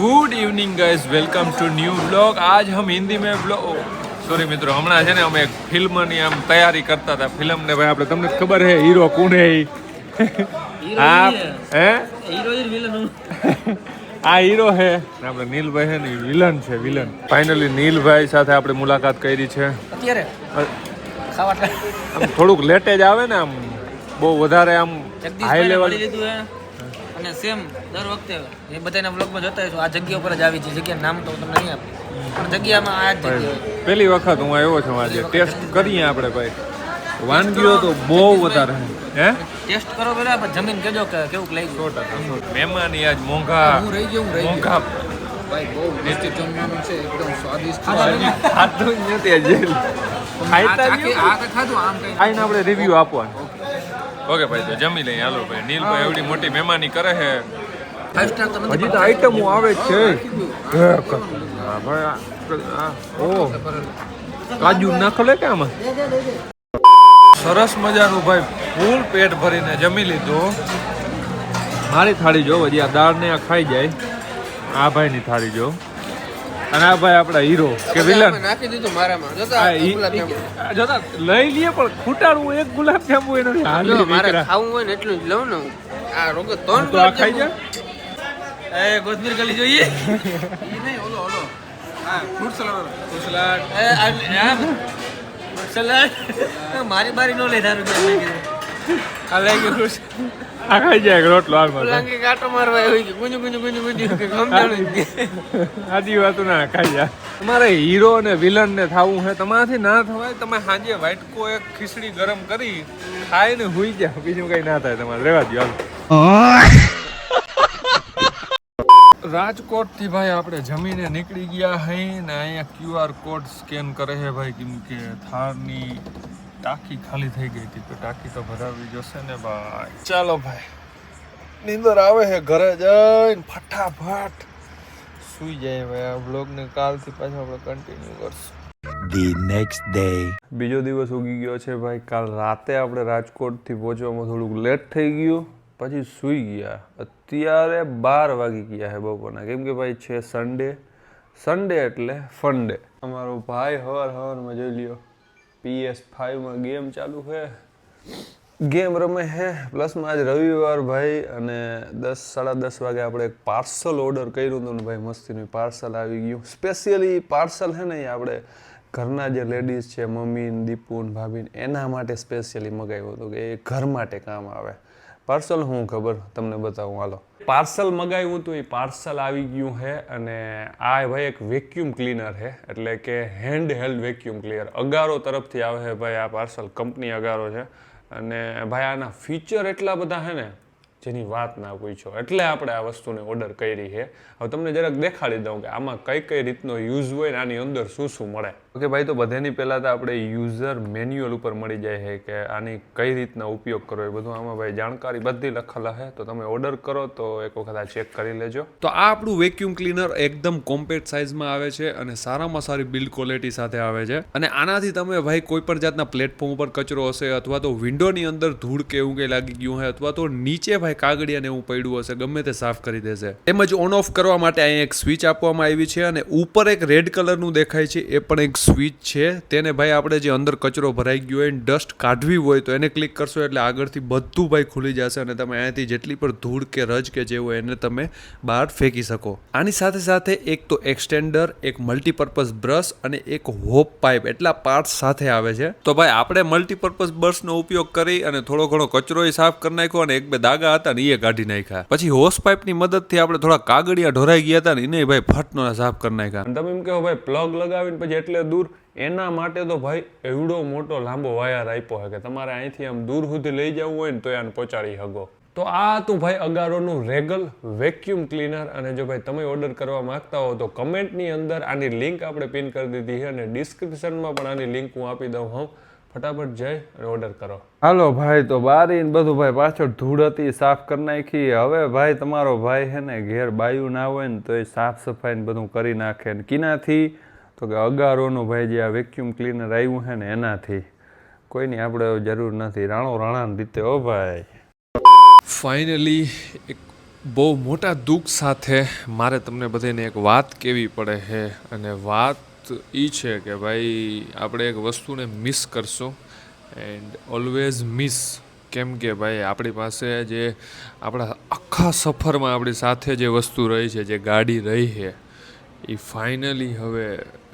Good evening guys, welcome to new blog. आज हम हिंदी में ब्लॉग सॉरी मित्रों, हमारा है ने અમે એક ફિલ્મની આમ તૈયારી કરતા હતા। ફિલ્મ ને ભાઈ આપણે તમને ખબર હે હીરો કોણ હે? આ હે હીરો જ વિલન આ હીરો હે આપણે નીલભાઈ હે ને વિલન છે વિલન। ફાઇનલી નીલભાઈ સાથે આપણે મુલાકાત કરી છે। અત્યારે ખાવા આમ થોડુંક લેટ જ આવે ને, આમ બહુ વધારે આમ હાઈ લેવલ લીધું હે અને સેમ દર વખતે એ બધાના વ્લોગમાં જોતા હશો, આ જગ્યા ઉપર જ આવી છે। જગ્યાનું નામ તો તમને નહીં આપું, પણ જગ્યામાં આ જ જગ્યા પહેલી વખત હું આવ્યો છું। આજે ટેસ્ટ કરીએ આપણે ભાઈ, વાનગીઓ તો બહુ વધારે હે। ટેસ્ટ કરો પેલા પછી જમીન કહેજો કે કેવું લાગ્યું। મહેમાની આજ મોંઘા હું રહી ગયો મોંઘા ભાઈ, બહુ ટેસ્ટી જમવાનું છે, એકદમ સ્વાદિષ્ટ। ખાધું જ નથી આજે, ખાઈતા જ નથી। આ ખાધું આમ કઈ આઈને આપણે રિવ્યુ આપવાનું। ઓકે ભાઈ, તો જમી લઈએ હાલો ભાઈ। નીલભાઈ એવડી મોટી મહેમાની કરે છે, 5 સ્ટાર તો નથી, હજી તો આઈટમો આવે જ છે। હા ભાઈ, ઓ કાજુ નાખલે કે આમાં સરસ મજાનું ભાઈ ફૂલ પેટ ભરીને જમી લીધું। મારી થાળી જો, હજી આ દાળ ને આ ખાઈ જાય। આ ભાઈની થાળી જો, અને આ ભાઈ આપણા હીરો કે વિલન નાખી દીધું મારામાં। જોતા જોતા લઈ લઈએ, પણ ખૂટાડવું એક ગુલાબ જાંબુ એનો હાલી મારે દીકરા। ખાવું હોય ને એટલું જ લઉં ને હું। આ રોગે 3 તો આ ખાઈ જા। એ કોથમીર ગલી જોઈએ ઈ નહીં, ઓલો હા, ફ્રૂટ સલાડ એ આ સલાડ મારી બારી નો લે ધારું કે આ લઈ ગયો આ ખાઈ જાય રોટલો હાલમાં લાંગી કાંટો મારવા હોય કે ગુંજુ કે સમજાણું આદી વાતો ના ખાઈ જા। તમારે હીરો અને વિલન ને થવું છે, તમારાથી ના થવાય। તમે સાંજે વાટકો એક ખીચડી ગરમ કરી ખાઈને હુઈ જા, બીજું કઈ ના થાય તમારે, રહેવા દો હાલો। રાજકોટ થી ભાઈ આપણે જમીને નીકળી ગયા હઈ ને અહીંયા QR કોડ સ્કેન કરે છે ભાઈ, કેમ કે થારની ટાંકી ખાલી થઈ ગઈ હતી, તો ટાંકી તો ભરાવી જશે ને ભાઈ। ચાલો ભાઈ, નીંદર આવે છે, ઘરે જઈને ફટાફટ સુઈ જાય ભાઈ। આ બ્લોગને કાલથી પાછો આપણે કન્ટિન્યુ કરશું। The next day. બીજો દિવસ ઉગી ગયો છે ભાઈ। કાલ રાતે આપણે રાજકોટથી પહોંચવામાં થોડુંક લેટ થઈ ગયું, પછી સૂઈ ગયા। અત્યારે 12 વાગી ગયા છે બપોરના, કેમ કે ભાઈ છે સન્ડે એટલે ફન ડે। અમારો ભાઈ હવારમાં જોઈ લ્યો PS5 ગેમ ચાલુ છે, ગેમ રમે છે। પ્લસમાં આજ રવિવાર ભાઈ, અને 10-10:30 વાગે આપણે એક પાર્સલ ઓર્ડર કર્યું હતું ને ભાઈ, મસ્તીનું પાર્સલ આવી ગયું। સ્પેશિયલી પાર્સલ છે ને એ આપણે ઘરના જે લેડીઝ છે, મમ્મી દીપુ ને ભાભી, એના માટે સ્પેશિયલી મગાવ્યું હતું કે એ ઘર માટે કામ આવે। પાર્સલ હું ખબર તમને બતાવું હાલો। પાર્સલ મગાવ્યું હતું, એ પાર્સલ આવી ગયું છે, અને આ ભાઈ એક વેક્યુમ ક્લીનર છે, એટલે કે હેન્ડ હેલ્ડ વેક્યુમ ક્લીનર અગારો તરફથી આવે છે ભાઈ। આ પાર્સલ કંપની અગારો છે, અને ભાઈ આના ફીચર એટલા બધા છે ને જેની વાત ના પૂછો, એટલે આપણે આ વસ્તુને ઓર્ડર કરી છે। હવે તમને જરાક દેખાડી દઉં કે આમાં કઈ રીતનો યુઝ હોય ને આની અંદર શું મળે। ઓકે ભાઈ, તો બધાની પહેલાં તો આપણે યુઝર મેન્યુઅલ ઉપર મળી જાય છે કે આની કઈ રીતના ઉપયોગ કરવો, એ બધું આમાં ભાઈ જાણકારી બધી લખેલા છે, તો તમે ઓર્ડર કરો તો એક વખત આ ચેક કરી લેજો। તો આ આપણું વેક્યુમ ક્લીનર એકદમ કોમ્પેક્ટ સાઇઝમાં આવે છે, અને સારામાં સારી બિલ્ડ ક્વોલિટી સાથે આવે છે, અને આનાથી તમે ભાઈ કોઈ પણ જાતના પ્લેટફોર્મ ઉપર કચરો હશે, અથવા તો વિન્ડોની અંદર ધૂળ કે એવું કંઈ લાગી ગયું હોય, અથવા તો નીચે ભાઈ કાગળિયા ને એવું પડ્યું હશે, ગમે તે સાફ કરી દેશે। તેમજ ઓન ઓફ કરવા માટે અહીંયા એક સ્વિચ આપવામાં આવી છે, અને ઉપર એક રેડ કલરનું દેખાય છે, એ પણ એક સ્વિચ છે। તેને ભાઈ આપણે જે અંદર કચરો ભરાઈ ગયો હોય, ડસ્ટ કાઢવી હોય તો એને ક્લિક કરશો એટલે આગળથી બધું ભાઈ ખુલી જશે, અને તમે અહીંયાથી જેટલી પણ ધૂળ કે રજ કે જે હોય એને તમે બહાર ફેંકી શકો। આની સાથે સાથે એક તો એક્સટેન્ડર, એક મલ્ટીપર્પઝ બ્રશ અને એક હોપ પાઇપ, એટલા પાર્ટ્સ સાથે આવે છે। તો ભાઈ આપણે મલ્ટીપર્પઝ બ્રશનો ઉપયોગ કરી અને થોડો ઘણો કચરો સાફ કરી નાખ્યો, અને 1-2 દાગા હતા ને એ કાઢી નાખ્યા। પછી હોસ પાઇપની મદદથી આપણે થોડા કાગળિયા ઢોરાઈ ગયા હતા ને એને ભાઈ ફટનો સાફ કરી નાખ્યા। અને તમે એમ કહો ભાઈ પ્લગ લગાવીને પછી એટલે દૂર, એના માટે તો ભાઈ એવડો મોટો લાંબો વાયર આપ્યો છે કે તમારે અહીંથી આમ દૂર સુધી લઈ જવું હોય ને તો આને પહોંચાડી શકો। તો આ હતું ભાઈ અગારોનું રેગલ વેક્યુમ ક્લીનર, અને જો ભાઈ તમે ઓર્ડર કરવા માંગતા હો તો કમેન્ટની અંદર આની લિંક આપણે પિન કરી દીધી છે, અને ડિસ્ક્રિપ્શનમાં પણ આની લિંક હું આપી દઉં હું। ફટાફટ જઈ અને ઓર્ડર કરો। હાલો ભાઈ, તો બારી ને બધું ભાઈ પાછળ ધૂળ હતી સાફ કરી નાખી। હવે ભાઈ તમારો ભાઈ છે ને ઘેર બાયું ના હોય ને તો એ સાફ સફાઈ ને બધું કરી નાખે, ને કિનાથી તો કે અગારોનું ભાઈ જે આ વેક્યુમ ક્લીનર આવ્યું છે ને એનાથી। કોઈની આપણે જરૂર નથી, રાણાની રીતે। ઓ ભાઈ, ફાઇનલી એક બહુ મોટા દુઃખ સાથે મારે તમને બધાને એક વાત કહેવી પડે છે અને વાત એ છે કે ભાઈ આપણે એક વસ્તુને મિસ કરશું એન્ડ ઓલવેઝ મિસ કેમ કે ભાઈ આપણી પાસે જે આપણા આખા સફરમાં આપણી સાથે જે વસ્તુ રહી છે જે ગાડી રહી છે એ ફાઇનલી હવે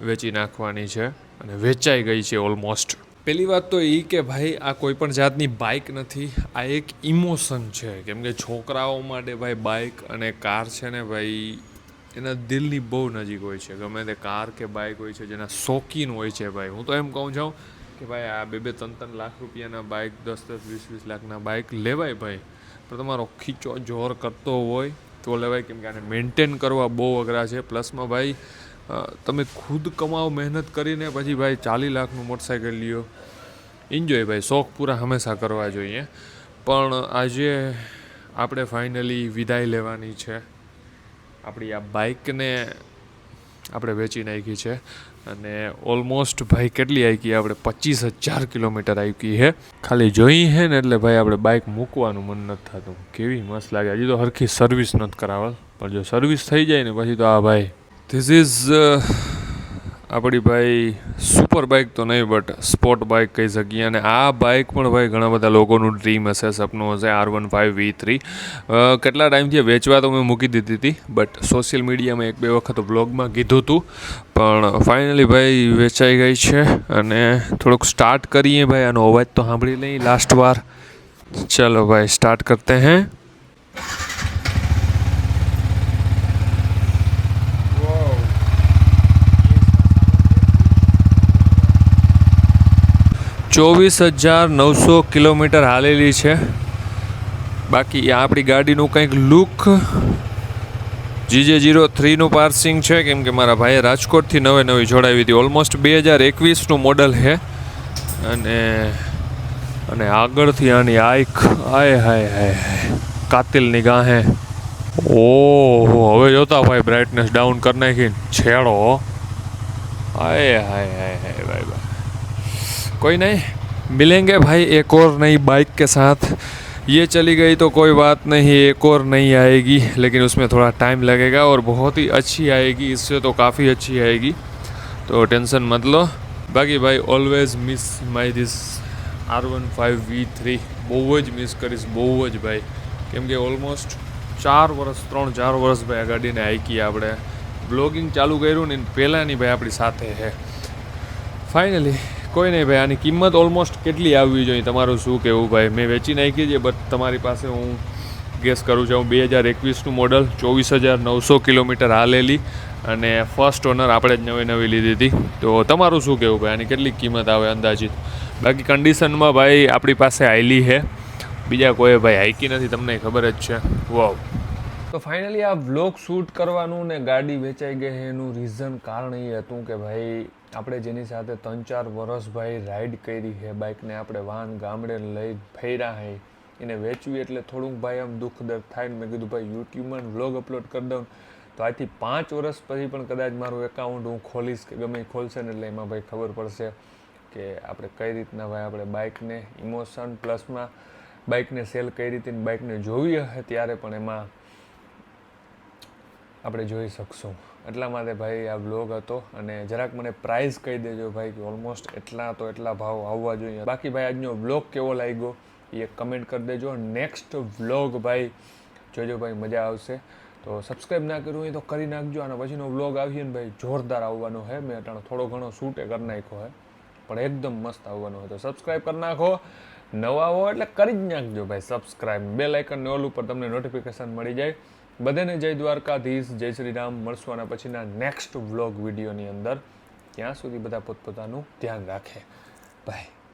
વેચી નાખવાની છે અને વેચાઈ ગઈ છે ઓલમોસ્ટ. પહેલી વાત તો એ કે ભાઈ આ કોઈ પણ જાતની બાઇક નથી, આ એક ઇમોશન છે. કેમ કે છોકરાઓ માટે ભાઈ બાઇક અને કાર છે ને ભાઈ એના દિલની બહુ નજીક હોય છે. ગમે તે કાર કે બાઇક હોય છે જેના શોખીન હોય છે ભાઈ. હું તો એમ કહું છું કે ભાઈ આ 2-3 લાખ રૂપિયાના બાઇક, 10-10, 20-20 લાખના બાઇક લેવાય ભાઈ, પણ તમારો ખીચો જોર કરતો હોય તો લેવાય. કેમ કે આને મેન્ટેન કરવા બહુ અઘરા છે. પ્લસમાં ભાઈ તમે ખુદ કમાઓ મહેનત કરીને પછી ભાઈ 40 લાખનું મોટરસાઇકલ લ્યો, એન્જોય ભાઈ, શોખ પૂરા હંમેશા કરવા જોઈએ. પણ આજે આપણે ફાઇનલી વિદાય લેવાની છે. આપણી આ બાઇકને આપણે વેચી નાખી છે અને ઓલમોસ્ટ ભાઈ કેટલી હાંકી આપણે 25,000 કિલોમીટર હાંકી છે. ખાલી જોઈ છે ને એટલે ભાઈ આપણે બાઇક મૂકવાનું મન નથી થતું. કેવી મસ્ત લાગે. હજી તો હરખી સર્વિસ નથી કરાવલ, પણ જો સર્વિસ થઈ જાય ને પછી તો આ ભાઈ ધીસ ઇઝ આપણી ભાઈ સુપર બાઇક તો નહીં બટ સ્પોર્ટ બાઇક કહી શકીએ. અને આ બાઇક પણ ભાઈ ઘણા બધા લોકોનું ડ્રીમ હશે, સપનું હશે. R15 V3 કેટલા ટાઈમથી વેચવા તો મેં મૂકી દીધી હતી, બટ સોશિયલ મીડિયામાં 1-2 વખત બ્લોગમાં કીધું હતું, પણ ફાઇનલી ભાઈ વેચાઈ ગઈ છે. અને થોડુંક સ્ટાર્ટ કરીએ ભાઈ, આનો અવાજ તો સાંભળી લઈએ લાસ્ટ વાર. ચલો ભાઈ સ્ટાર્ટ કરતે हैं. ચોવીસ 900 કિલોમીટર હાલેલી છે. બાકી આ આપણી ગાડીનું કંઈક લુક GJ03નું પાર્સિંગ છે, કેમ કે મારા ભાઈએ રાજકોટથી નવી જોડાવી હતી. ઓલમોસ્ટ 2021નું મોડલ છે. અને આગળથી આની આઈક આય હાય હાય કાતિલ નિગાહે. ઓહો, હવે જોતા ભાઈ બ્રાઇટનેસ ડાઉન કરી નાખીને છેડો. आए हाय हाय हाय भाई भाई. कोई नहीं, मिलेंगे भाई एक और नई बाइक के साथ. ये चली गई तो कोई बात नहीं, एक और नई आएगी, लेकिन उसमें थोड़ा टाइम लगेगा और बहुत ही अच्छी आएगी. इससे तो काफ़ी अच्छी आएगी, तो टेंशन मत लो. बाकी भाई always miss my this R15 V3. બહુ જ મિસ કરીશ, બહુ જ ભાઈ. કેમ કે ઓલમોસ્ટ 3-4 વર્ષ ભાઈ આ ગાડીને હાંકી. આપણે બ્લોગિંગ ચાલુ કર્યું ને પહેલાંની ભાઈ આપણી સાથે છે. ફાઇનલી કોઈ નહીં ભાઈ, આની કિંમત ઓલમોસ્ટ કેટલી આવવી જોઈએ, તમારું શું કહેવું ભાઈ? મેં વેચી નાખી છે, બટ તમારી પાસે હું ગેસ કરું છું. 2021નું મોડલ, 24,900 કિલોમીટર હાલેલી અને ફર્સ્ટ ઓનર આપણે જ નવી લીધી હતી. તો તમારું શું કહેવું ભાઈ, આની કેટલી કિંમત આવે અંદાજિત? બાકી કન્ડિશનમાં ભાઈ આપણી પાસે આયલી છે, બીજા કોઈ ભાઈ હાઈકી નથી, તમને ખબર જ છે. વાવ. તો ફાઇનલી આ વ્લોગ શૂટ કરવાનું ને ગાડી વેચાઈ ગઈ એનું રીઝન કારણ એ હતું કે ભાઈ આપણે જેની સાથે 3-4 વર્ષ ભાઈ રાઈડ કરી છે, બાઇકને આપણે વાહન ગામડે લઈ ફર્યા છે, એને વેચવી એટલે થોડુંક ભાઈ આમ દુઃખ દર્દ થાય. ને મેં કીધું ભાઈ યુટ્યુબમાં વ્લોગ અપલોડ કરી દઉં તો આજથી 5 વર્ષ પછી પણ કદાચ મારું એકાઉન્ટ હું ખોલીશ કે ગમે ખોલશે ને એટલે એમાં ભાઈ ખબર પડશે કે આપણે કઈ રીતના ભાઈ આપણે બાઇકને ઇમોશન પ્લસમાં બાઇકને સેલ કઈ રીતે બાઇકને જોવી હશે ત્યારે પણ એમાં આપણે જોઈ શકશું. એટલા માટે ભાઈ આ વ્લોગ હતો. અને જરાક મને પ્રાઇસ કહી દેજો ભાઈ કે ઓલમોસ્ટ એટલા ભાવ આવવા જોઈએ. બાકી ભાઈ આજનો વ્લોગ કેવો લાગ્યો એ કમેન્ટ કરી દેજો. નેક્સ્ટ વ્લોગ ભાઈ જોજો ભાઈ, મજા આવશે. તો સબસ્ક્રાઈબ ના કર્યું હોય તો કરી નાખજો. અને પછીનો વ્લોગ આવીએ ને ભાઈ જોરદાર આવવાનો છે. મેં અટાણે થોડો ઘણો શૂટે કરી નાખ્યો છે, પણ એકદમ મસ્ત આવવાનો હોય. તો સબસ્ક્રાઈબ કરી નાખો. નવા હો એટલે કરી જ નાખજો ભાઈ સબસ્ક્રાઈબ. બેલ આઇકન ને ઓલ ઉપર તમને નોટિફિકેશન મળી જાય. બધાને જય દ્વારકાધીશ, જય શ્રી રામ. મળશું આના પછીના નેક્સ્ટ વ્લોગ વિડીયોની અંદર. ત્યાં સુધી બધા પોતપોતાનું ધ્યાન રાખે. બાય.